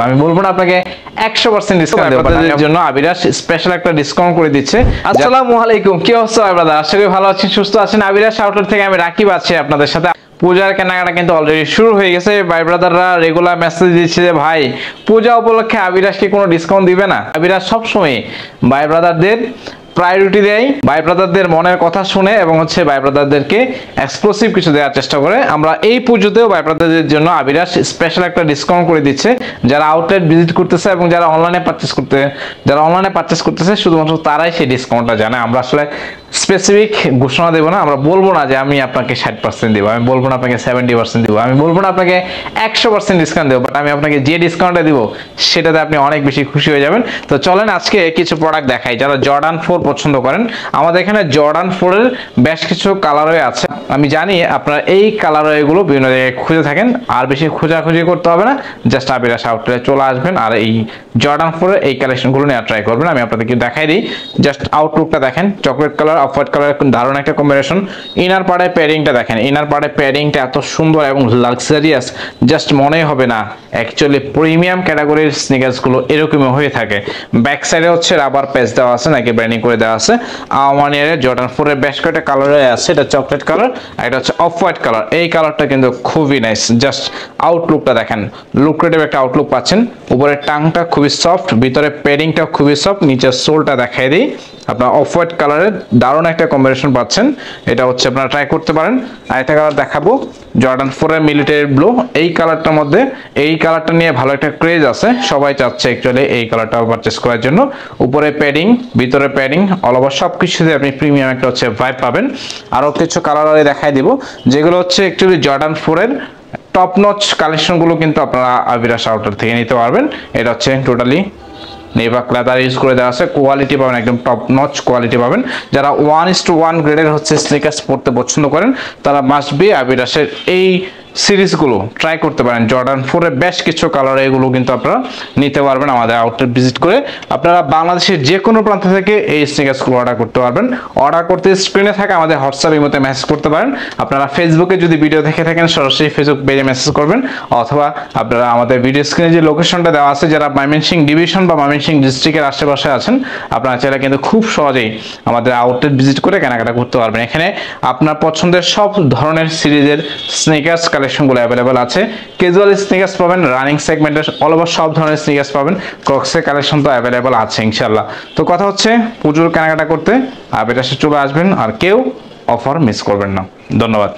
আমি বলবো না আপনাকে 100% ডিসকাউন্ট দেব, আপনাদের জন্য আবিরাস স্পেশাল একটা ডিসকাউন্ট করে দিচ্ছে। আসসালামু আলাইকুম, কি অবস্থা ভাই ব্রাদার? আশা করি ভালো আছেন, সুস্থ আছেন। আবিরাস আউটলেট থেকে আমি রাকিব আছি আপনাদের সাথে। পূজার কেনাকাটা কিন্তু অলরেডি শুরু হয়ে গেছে। ভাই ব্রাদাররা রেগুলার মেসেজ দিচ্ছে যে ভাই পূজা উপলক্ষে আবিরাস কি কোনো ডিসকাউন্ট দিবে না? আবিরাস সবসময় ভাই ব্রাদারদের প্রায়োরিটি দেয়, ভাই ব্রাদারদের মনের কথা শুনে এবং ভাই ব্রাদারদেরকে এক্সক্লুসিভ কিছু দেওয়ার চেষ্টা করে। আমরা এই পুজোতেও ভাই ব্রাদারদের জন্য আবিরাস স্পেশাল একটা ডিসকাউন্ট করে দিচ্ছে। যারা আউটলেট ভিজিট করতেছে এবং যারা অনলাইনে পারচেস করতেছে শুধুমাত্র তারাই সেই ডিসকাউন্টটা জানে। আমরা আসলে স্পেসিফিক ঘোষণা দেবো না, আমরা বলবো না যে আমি আপনাকে 60% দেবো, আমি বলবো না আপনাকে 70% দেবো, আমি বলবো না আপনাকে 100% ডিসকাউন্ট দেবো, বাট আমি আপনাকে যে ডিসকাউন্টটা দিব সেটাতে আপনি অনেক বেশি খুশি হয়ে যাবেন। তো চলেন আজকে কিছু প্রোডাক্ট দেখাই। যারা জর্ডান 4 পছন্দ করেন, আমাদের এখানে জর্ডান 4 এর বেশ কিছু কালারওয়ে আছে। আমি জানি আপনারা এই কালারওয়ে গুলো বিভিন্ন জায়গায় খুঁজে থাকেন, আর বেশি খোঁজাখুঁজি করতে হবে না, জাস্ট আবিরাস আউটলেটে চলে আসবেন আর এই জর্ডান 4 এর এই কালেকশনগুলো নিয়ে ট্রাই করবেন। আমি আপনাদেরকে দেখাই দিই, জাস্ট আউটলুকটা দেখেন, chocolate colour off white colour, দারুণ একটা কম্বিনেশন। ইনার পার্টের প্যাডিংটা দেখেন, ইনার পার্টের প্যাডিংটা এত সুন্দর এবং লাক্সারিয়াস, জাস্ট মনে হবে না অ্যাকচুয়ালি প্রিমিয়াম ক্যাটাগরির স্নিকার্স গুলো এরকমই হয়ে থাকে। ব্যাক সাইডে রাবার প্যাচ দেওয়া আছে, নাকি ব্র্যান্ডিং করে দেওয়া আছে। ওয়ান ইয়ারের জর্ডান 4 এর বেশ কয়েকটা কালারে আছে, এটা চকলেট কালার আর এটা অফ হোয়াইট কালার। এই কালারটা কিন্তু খুবই নাইস, জাস্ট আউটলুকটা দেখেন, লুক্রেটিভ একটা আউটলুক পাচ্ছেন। উপরের টাংটা খুবই সফট, ভিতরে প্যাডিংটা খুবই সফট, নিচের সোলটা দেখাই দিই। আপনার অফ হোয়াইট কালারের দারুণ একটা কম্বিনেশন পাচ্ছেন, এটা আপনারা ট্রাই করতে পারেন। আরেকটা কালার দেখাবো, জর্ডান 4 এর মিলিটারি ব্লু। এই কালারটার মধ্যে এই কালারটা নিয়ে ভালো একটা ক্রেজ আছে, সবাই চাচ্ছে অ্যাকচুয়ালি এই কালারটা পারচেজ করার জন্য। উপরে প্যাডিং, ভিতরে প্যাডিং, অল ওভার সবকিছুতে আপনি প্রিমিয়াম একটা ভাইব পাবেন। আরো কিছু কালার দেখাই দিব, যেগুলো অ্যাকচুয়ালি জর্ডান 4 এর টপ নচ কালেকশন গুলো কিন্তু আপনারা আবিরাস আউটলেট থেকে নিতে পারবেন। এটা টোটালি নেভাক লেদার ইউজ করে দেওয়া আছে, কোয়ালিটি পাবেন, একদম টপ নচ কোয়ালিটি পাবেন। যারা 1:1 গ্রেডের স্নিকার্স পড়তে পছন্দ করেন তারা মাস্ট বি আবিরাসের এই সিরিজগুলো ট্রাই করতে পারেন। জর্ডান 4 এর বেশ কিছু কালার এগুলো কিন্তু আপনারা নিতে পারবেন আমাদের আউটলেট ভিজিট করে। আপনারা বাংলাদেশের যে কোনো প্রান্ত থেকে এই স্নিকার্সগুলো অর্ডার করতে পারবেন। অর্ডার করতে স্ক্রিনে থাকে আমাদের হোয়াটসঅ্যাপ ইমোতে মেসেজ করতে পারেন। আপনারা ফেসবুকে যদি ভিডিও দেখে থাকেন সরাসরি ফেসবুক পেজে মেসেজ করবেন, অথবা আপনারা আমাদের ভিডিও স্ক্রিনে যে লোকেশনটা দেওয়া আছে, যারা ময়মনসিংহ ডিভিশন বা ময়মনসিংহ ডিস্ট্রিক্টের আশেপাশে আছেন, আপনারা চাইলে কিন্তু খুব সহজেই আমাদের আউটলেট ভিজিট করে কেনাকাটা করতে পারবেন। এখানে আপনার পছন্দের সব ধরনের সিরিজের স্নিকার্স কালেকশনগুলো অ্যাভেলেবল আছে। ক্যাজুয়াল স্নিকার্স পাবেন, রানিং সেগমেন্টের অল ওভার সব ধরনের স্নিকার্স পাবেন, ক্রক্সের কালেকশন তো অ্যাভেলেবল আছে ইনশাআল্লাহ। তো কথা পুজোর কেনাকাটা করতে আবিরাসে চলে আসবেন, আর কেউ অফার মিস করবেন না। ধন্যবাদ।